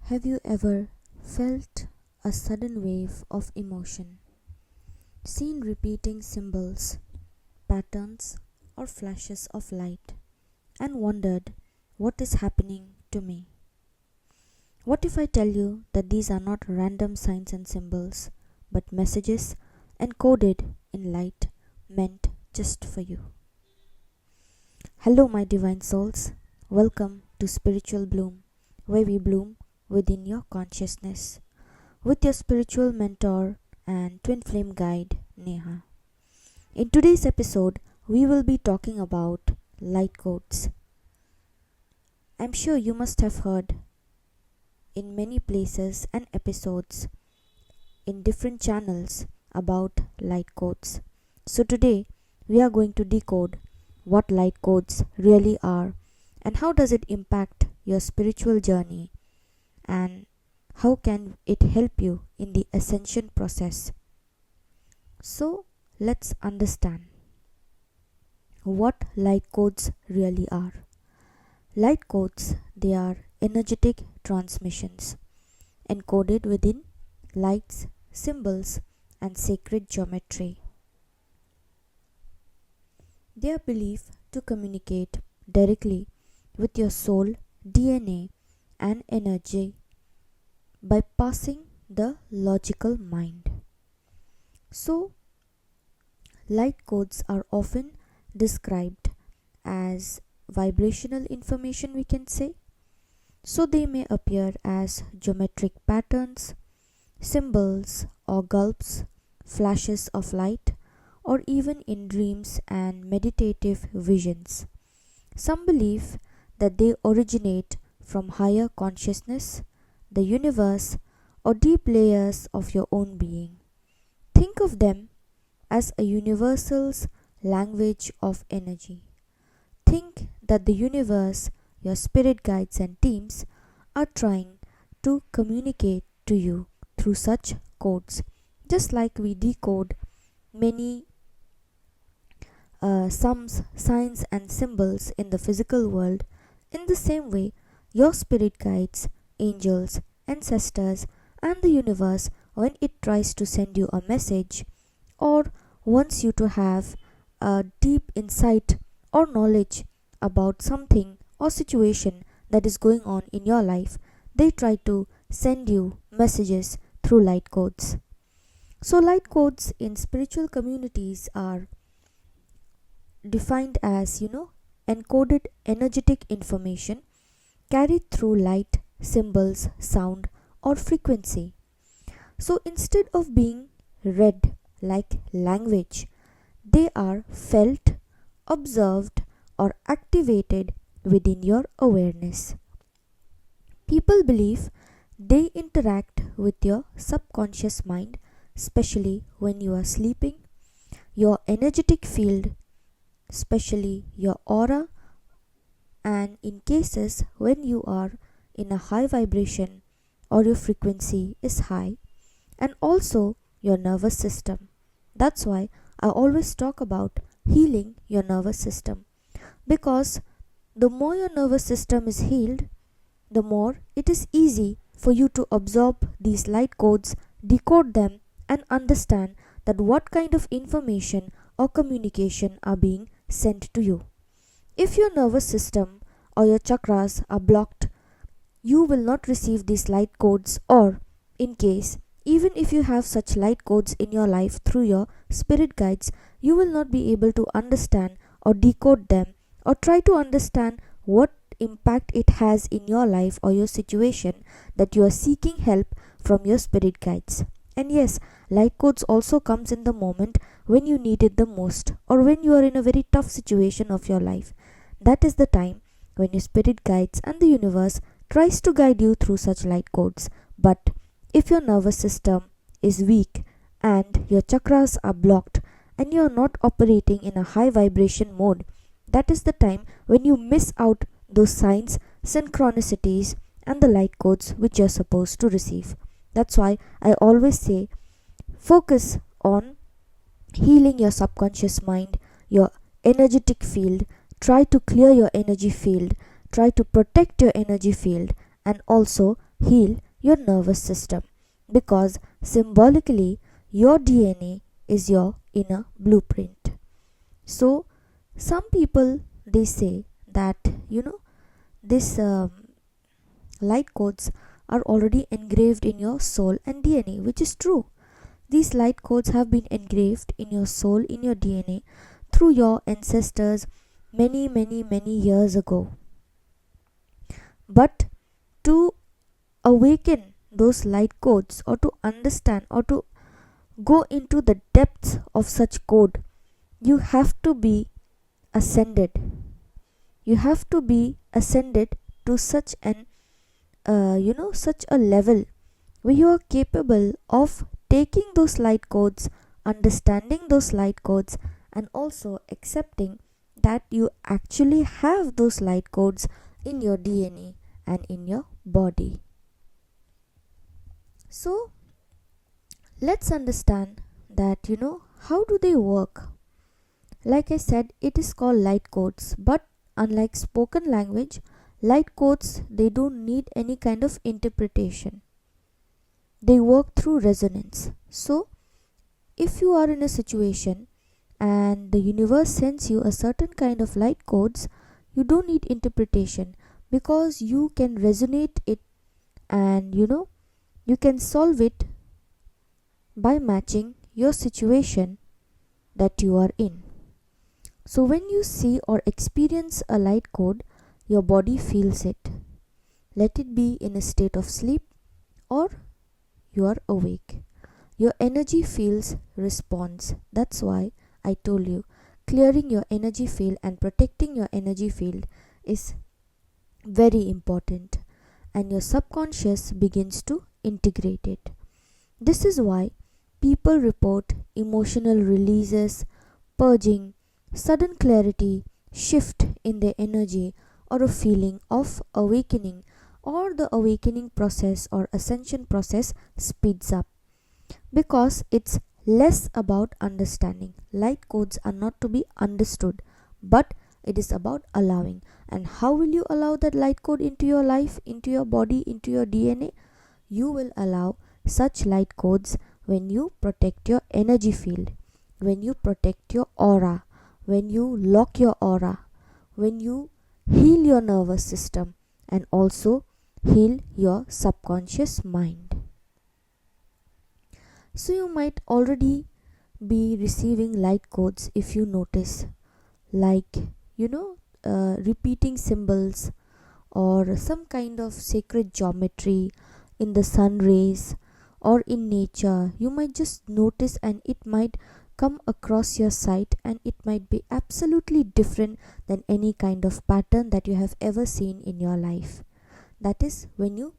Have you ever felt a sudden wave of emotion, seen repeating symbols, patterns, or flashes of light, and wondered what is happening to me? What if I tell you that these are not random signs and symbols, but messages encoded in light meant just for you? Hello, my divine souls. Welcome to Spiritual Bloom, where we bloom within your consciousness, with your spiritual mentor and twin flame guide, Neha. In today's episode, we will be talking about light codes. I'm sure you must have heard in many places and episodes in different channels about light codes. So today, we are going to decode what light codes really are and how does it impact your spiritual journey, and how can it help you in the ascension process. So let's understand what light codes really are. Light codes, they are energetic transmissions encoded within lights, symbols, and sacred geometry. They are believed to communicate directly with your soul, DNA, and energy by passing the logical mind. So, light codes are often described as vibrational information, we can say. So, they may appear as geometric patterns, symbols, or gulps, flashes of light, or even in dreams and meditative visions. Some believe that they originate from higher consciousness, the universe, or deep layers of your own being. Think of them as a universal's language of energy. Think that the universe, your spirit guides and teams, are trying to communicate to you through such codes, just like we decode many sums, signs, and symbols in the physical world. In the same way, your spirit guides, angels, ancestors, and the universe, when it tries to send you a message or wants you to have a deep insight or knowledge about something or situation that is going on in your life, they try to send you messages through light codes. So, light codes in spiritual communities are defined as, encoded energetic information carried through light, symbols, sound, or frequency. So instead of being read like language, they are felt, observed, or activated within your awareness. People believe they interact with your subconscious mind, especially when you are sleeping. Your energetic field, especially your aura, and in cases when you are in a high vibration or your frequency is high, and also your nervous system. That's why I always talk about healing your nervous system, because the more your nervous system is healed, the more it is easy for you to absorb these light codes, decode them, and understand that what kind of information or communication are being sent to you. If your nervous system or your chakras are blocked, you will not receive these light codes, or in case, even if you have such light codes in your life through your spirit guides, you will not be able to understand or decode them or try to understand what impact it has in your life or your situation that you are seeking help from your spirit guides. And yes, light codes also comes in the moment when you need it the most, or when you are in a very tough situation of your life. That is the time when your spirit guides and the universe tries to guide you through such light codes. But if your nervous system is weak and your chakras are blocked and you are not operating in a high vibration mode, that is the time when you miss out those signs, synchronicities, and the light codes which you are supposed to receive. That's why I always say focus on healing your subconscious mind, your energetic field. Try to clear your energy field, try to protect your energy field, and also heal your nervous system, because symbolically your DNA is your inner blueprint. So some people, they say that this light codes are already engraved in your soul and DNA, which is true. These light codes have been engraved in your soul, in your DNA, through your ancestors many years ago. But to awaken those light codes, or to understand, or to go into the depths of such code, you have to be ascended. You have to be ascended to such an such a level where you are capable of taking those light codes, understanding those light codes, and also accepting that you actually have those light codes in your DNA and in your body. So let's understand that how do they work. Like I said, it is called light codes, but unlike spoken language, light codes, they don't need any kind of interpretation. They work through resonance. So if you are in a situation and the universe sends you a certain kind of light codes, you don't need interpretation, because you can resonate it, and you can solve it by matching your situation that you are in. So when you see or experience a light code, your body feels it. Let it be in a state of sleep or you are awake. Your energy fields response. That's why I told you, clearing your energy field and protecting your energy field is very important, and your subconscious begins to integrate it. This is why people report emotional releases, purging, sudden clarity, shift in their energy, or a feeling of awakening, or the awakening process or ascension process speeds up, because it's less about understanding. Light codes are not to be understood, but it is about allowing. And how will you allow that light code into your life, into your body, into your DNA? You will allow such light codes when you protect your energy field, when you protect your aura, when you lock your aura, when you heal your nervous system, and also heal your subconscious mind. So you might already be receiving light codes if you notice, like repeating symbols or some kind of sacred geometry in the sun rays or in nature. You might just notice, and it might come across your sight, and it might be absolutely different than any kind of pattern that you have ever seen in your life. That is when you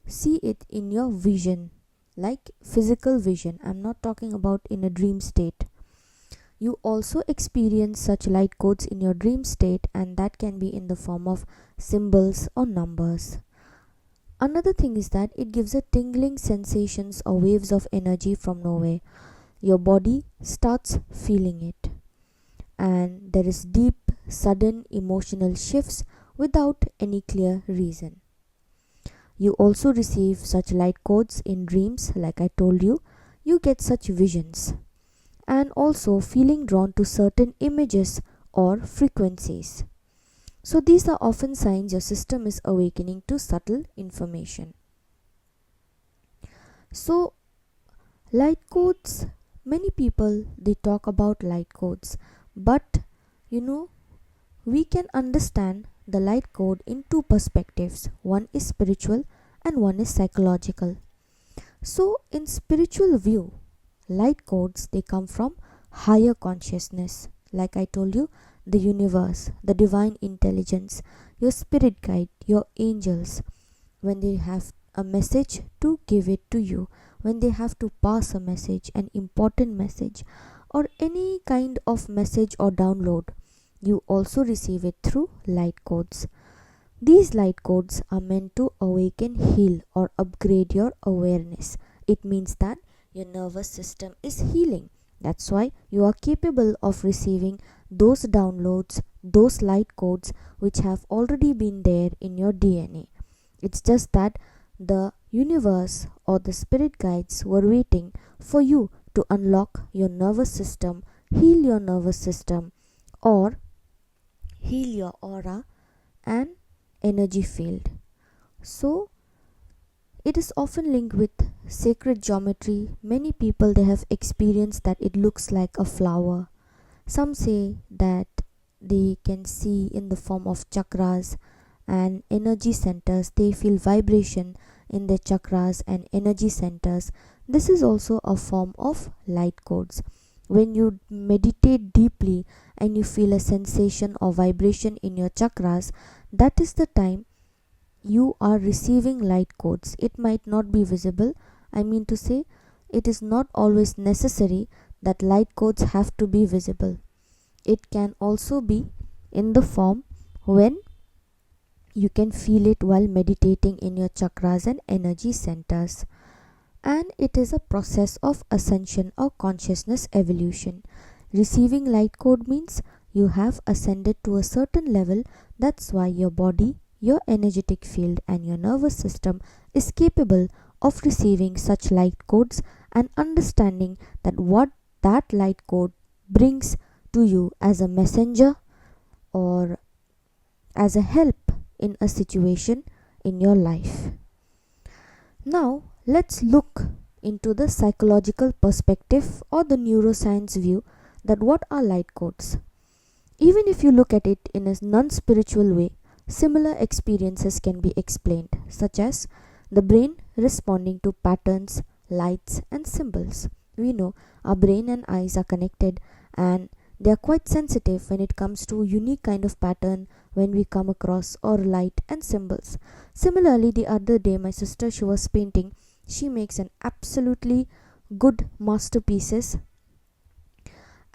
see it in your vision, like physical vision. I'm not talking about in a dream state. You also experience such light codes in your dream state, and that can be in the form of symbols or numbers. Another thing is that it gives a tingling sensations or waves of energy from nowhere. Your body starts feeling it, and there is deep, sudden emotional shifts without any clear reason. You also receive such light codes in dreams. Like I told you, you get such visions, and also feeling drawn to certain images or frequencies. So these are often signs your system is awakening to subtle information. So light codes, many people, they talk about light codes, but we can understand the light code in two perspectives. One is spiritual and one is psychological. So in spiritual view, light codes, they come from higher consciousness. Like I told you, the universe, the divine intelligence, your spirit guide, your angels, when they have a message to give it to you, when they have to pass a message, an important message, or any kind of message or download, you also receive it through light codes. These light codes are meant to awaken, heal, or upgrade your awareness. It means that your nervous system is healing. That's why you are capable of receiving those downloads, those light codes which have already been there in your DNA. It's just that the universe or the spirit guides were waiting for you to unlock your nervous system, heal your nervous system, or heal your aura and energy field. So it is often linked with sacred geometry. Many people they have experienced that it looks like a flower. Some say that they can see in the form of chakras and energy centers. They feel vibration in their chakras and energy centers. This is also a form of light codes. When you meditate deeply and you feel a sensation or vibration in your chakras, that is the time you are receiving light codes. It might not be visible. I mean to say, it is not always necessary that light codes have to be visible. It can also be in the form when you can feel it while meditating in your chakras and energy centers. And it is a process of ascension or consciousness evolution. Receiving light code means you have ascended to a certain level. That's why your body, your energetic field, and your nervous system is capable of receiving such light codes and understanding that what that light code brings to you as a messenger or as a help in a situation in your life. Now, let's look into the psychological perspective or the neuroscience view that what are light codes. Even if you look at it in a non-spiritual way, similar experiences can be explained, such as the brain responding to patterns, lights, and symbols. We know our brain and eyes are connected, and they are quite sensitive when it comes to unique kind of pattern when we come across or light and symbols. Similarly, the other day my sister, she was painting. She makes an absolutely good masterpieces,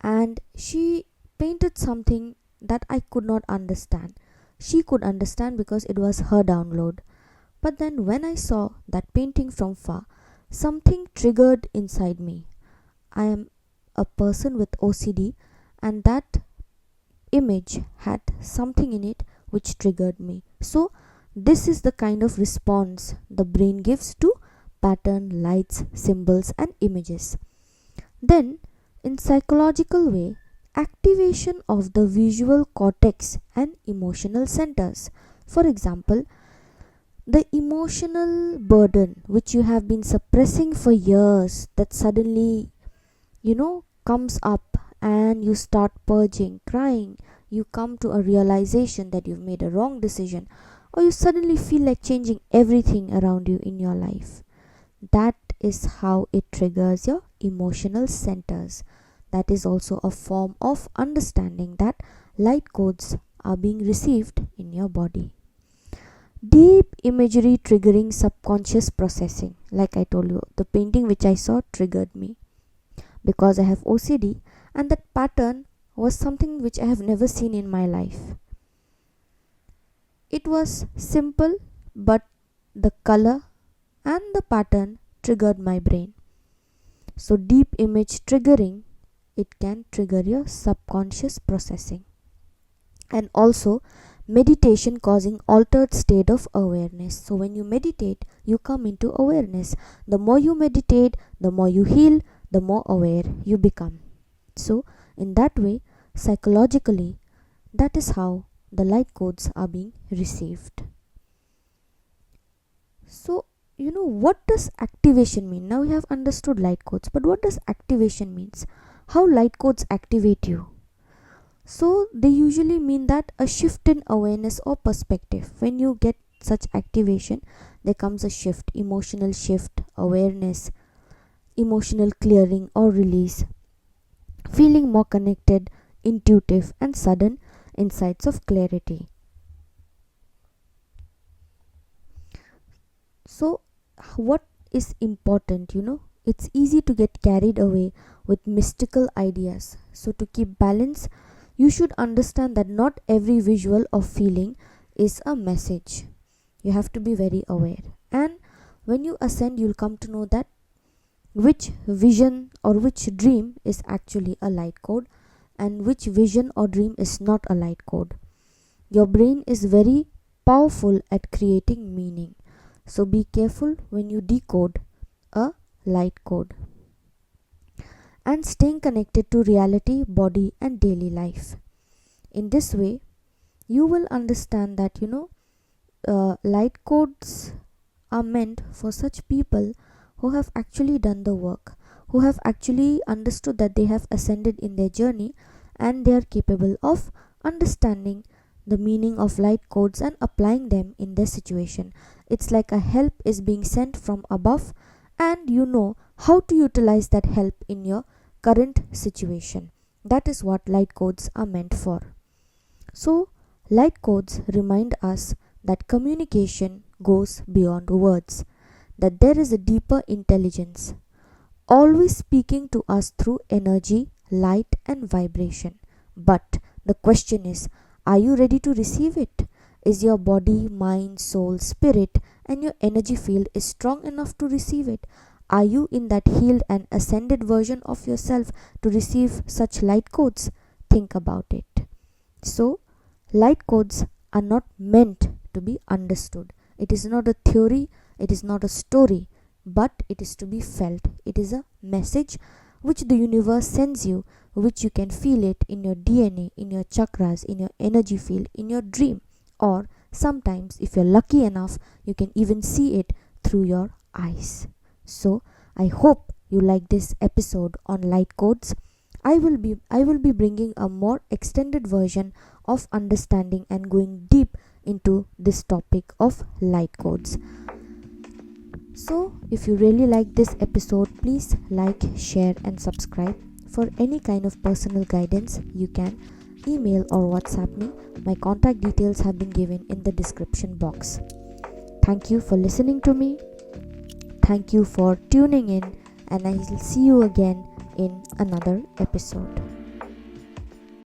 and she painted something that I could not understand. She could understand because it was her download. But then when I saw that painting from far, something triggered inside me. I am a person with OCD, and that image had something in it which triggered me. So this is the kind of response the brain gives to pattern, lights, symbols, and images. Then in psychological way, activation of the visual cortex and emotional centers. For example, the emotional burden which you have been suppressing for years, that suddenly comes up and you start purging, crying, you come to a realization that you've made a wrong decision, or you suddenly feel like changing everything around you in your life. That is how it triggers your emotional centers. That is also a form of understanding that light codes are being received in your body. Deep imagery triggering subconscious processing. Like I told you, the painting which I saw triggered me because I have OCD, and that pattern was something which I have never seen in my life. It was simple, but the color and the pattern triggered my brain. So deep image triggering, it can trigger your subconscious processing. And also meditation causing altered state of awareness. So when you meditate, you come into awareness. The more you meditate, the more you heal, the more aware you become. So in that way, psychologically, that is how the light codes are being received. So what does activation mean? Now we have understood light codes, but what does activation means? How light codes activate you? So they usually mean that a shift in awareness or perspective. When you get such activation, there comes a shift, emotional shift, awareness, emotional clearing or release, feeling more connected, intuitive, and sudden insights of clarity. So what is important? It's easy to get carried away with mystical ideas. So to keep balance, you should understand that not every visual or feeling is a message. You have to be very aware. And when you ascend, you'll come to know that which vision or which dream is actually a light code and which vision or dream is not a light code. Your brain is very powerful at creating meaning. So be careful when you decode a light code. And staying connected to reality, body, and daily life. In this way, you will understand that light codes are meant for such people who have actually done the work, who have actually understood that they have ascended in their journey, and they are capable of understanding the meaning of light codes and applying them in their situation. It's like a help is being sent from above, and you know how to utilize that help in your current situation. That is what light codes are meant for. So, light codes remind us that communication goes beyond words, that there is a deeper intelligence, always speaking to us through energy, light, and vibration. But the question is, are you ready to receive it? Is your body, mind, soul, spirit, and your energy field is strong enough to receive it? Are you in that healed and ascended version of yourself to receive such light codes? Think about it. So, light codes are not meant to be understood. It is not a theory, it is not a story, but it is to be felt. It is a message which the universe sends you, which you can feel it in your DNA, in your chakras, in your energy field, in your dream, or sometimes, if you're lucky enough, you can even see it through your eyes. So, I hope you like this episode on light codes. I will be bringing a more extended version of understanding and going deep into this topic of light codes. So, if you really like this episode, please like, share, and subscribe. For any kind of personal guidance, you can email or WhatsApp me. My contact details have been given in the description box. Thank you for listening to me. Thank you for tuning in, and I will see you again in another episode.